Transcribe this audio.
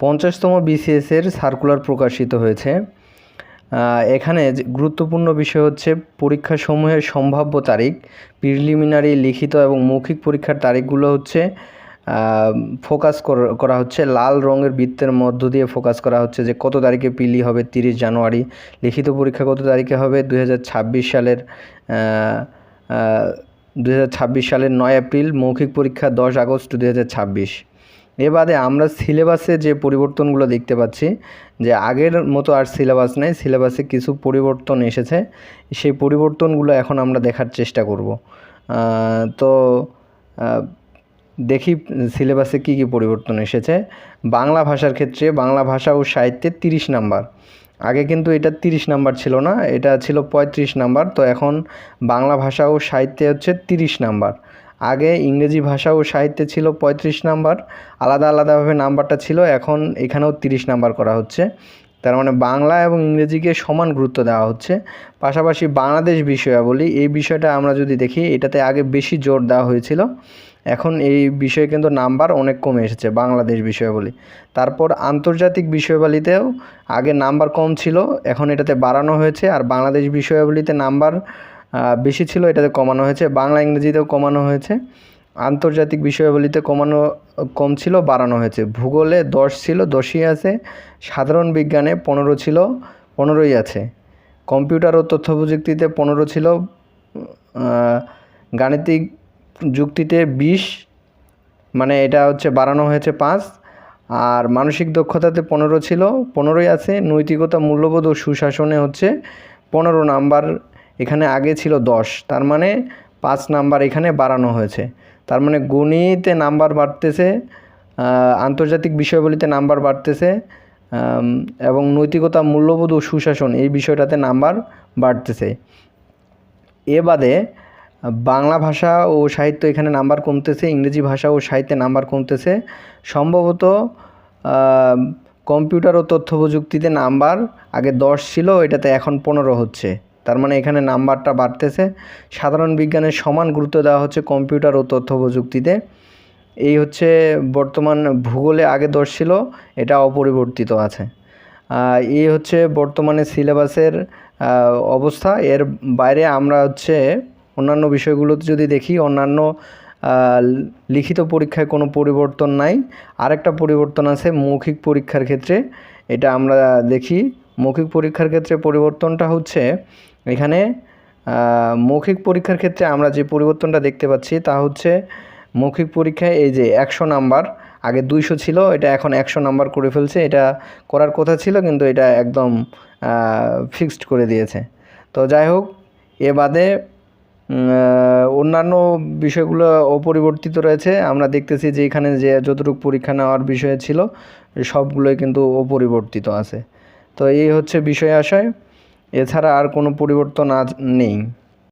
50তম বিসিএসের সার্কুলার প্রকাশিত হয়েছে। এখানে গুরুত্বপূর্ণ বিষয় হচ্ছে পরীক্ষাসমূহের সম্ভাব্য তারিখ, প্রিলিমিনারি, লিখিত এবং মৌখিক পরীক্ষার তারিখগুলো হচ্ছে ফোকাস করা হচ্ছে লাল রঙের বৃত্তের মধ্য দিয়ে ফোকাস করা হচ্ছে যে কত তারিখে প্রিলি হবে 30 জানুয়ারি, লিখিত পরীক্ষা কত তারিখে হবে 2026 সালের 9 এপ্রিল, মৌখিক পরীক্ষা 10 আগস্ট 2026। এ বাদে আমরা সিলেবাসে যে পরিবর্তনগুলো দেখতে পাচ্ছি যে আগের মতো আর সিলেবাস নেই, সিলেবাসে কিছু পরিবর্তন এসেছে, সেই পরিবর্তনগুলো এখন আমরা দেখার চেষ্টা করব। তো দেখি সিলেবাসে কী কী পরিবর্তন এসেছে। বাংলা ভাষার ক্ষেত্রে বাংলা ভাষা ও সাহিত্যে 30 নাম্বার, আগে কিন্তু এটা 30 নাম্বার ছিল না, এটা ছিল 35 নাম্বার। তো এখন বাংলা ভাষা ও সাহিত্যে হচ্ছে 30 নাম্বার। আগে ইংরেজি ভাষা ও সাহিত্যে ছিল 35 নাম্বার, আলাদা আলাদাভাবে নাম্বারটা ছিল, এখন এখানেও 30 নাম্বার করা হচ্ছে। তার মানে বাংলা এবং ইংরেজিকে সমান গুরুত্ব দেওয়া হচ্ছে। পাশাপাশি বাংলাদেশ বিষয়াবলী, এই বিষয়টা আমরা যদি দেখি এটাতে আগে বেশি জোর দেওয়া হয়েছিল, এখন এই বিষয়ে কিন্তু নাম্বার অনেক কমে এসেছে বাংলাদেশ বিষয়াবলী। তারপর আন্তর্জাতিক বিষয়াবলীতেও আগে নাম্বার কম ছিল, এখন এটাতে বাড়ানো হয়েছে। আর বাংলাদেশ বিষয়াবলীতে নাম্বার বেশি ছিল, এটাতে কমানো হয়েছে। বাংলা ইংরেজিতেও কমানো হয়েছে, আন্তর্জাতিক বিষয়াবলীতে কম ছিল, বাড়ানো হয়েছে। ভূগোলে 10 ছিল, 10ই আছে। সাধারণ বিজ্ঞানে 15 ছিল, 15ই আছে। কম্পিউটার ও তথ্য প্রযুক্তিতে 15 ছিল, গাণিতিক যুক্তিতে 20, মানে এটা হচ্ছে বাড়ানো হয়েছে 5। আর মানসিক দক্ষতাতে 15 ছিল, 15ই আছে। নৈতিকতা, মূল্যবোধ ও সুশাসনে হচ্ছে 15 নাম্বার, এখানে আগে ছিল 10, তার মানে 5 নাম্বার এখানে বাড়ানো হয়েছে। তার মানে গণিতে নাম্বার বাড়তেছে, আন্তর্জাতিক বিষয়গুলিতে নাম্বার বাড়তেছে, এবং নৈতিকতা, মূল্যবোধ ও সুশাসন এই বিষয়টাতে নাম্বার বাড়তেছে। এ বাদে বাংলা ভাষা ও সাহিত্য এখানে নাম্বার কমতেছে, ইংরেজি ভাষা ও সাহিত্যে নাম্বার কমতেছে। সম্ভবত কম্পিউটার ও তথ্য প্রযুক্তিতে নাম্বার আগে 10 ছিল, এটাতে এখন 15 হচ্ছে, তার মানে এখানে নাম্বারটা বাড়তেছে। সাধারণ বিজ্ঞানের সমান গুরুত্ব দেওয়া হচ্ছে কম্পিউটার ও তথ্য প্রযুক্তিতে। এই হচ্ছে বর্তমান। ভূগোলে আগে 10 ছিল, এটা অপরিবর্তিত আছে। এই হচ্ছে বর্তমানে সিলেবাসের অবস্থা। এর বাইরে আমরা হচ্ছে অন্যান্য বিষয়গুলোতে যদি দেখি, অন্যান্য লিখিত পরীক্ষায় কোনো পরিবর্তন নাই। আরেকটা পরিবর্তন আছে মৌখিক পরীক্ষার ক্ষেত্রে, এটা আমরা দেখি। মৌখিক পরীক্ষার ক্ষেত্রে পরিবর্তনটা হচ্ছে এখানে মৌখিক পরীক্ষার ক্ষেত্রে আমরা যে পরিবর্তনটা দেখতে পাচ্ছি তা হচ্ছে মৌখিক পরীক্ষায় এই যে 100 নাম্বার, আগে 200 ছিল, এটা এখন 100 নাম্বার করে ফেলছে। এটা করার কথা ছিল কিন্তু এটা একদম ফিক্সড করে দিয়েছে। তো যাই হোক, এ বাদে অন্যান্য বিষয়গুলো অপরিবর্তিত রয়েছে। আমরা দেখতেছি যে এখানে যে যতটুকু পরীক্ষা নেওয়ার বিষয় ছিল সবগুলোই কিন্তু অপরিবর্তিত আছে। তো এই হচ্ছে বিষয় আশয়, এছাড়া আর কোনো পরিবর্তন আজ নেই।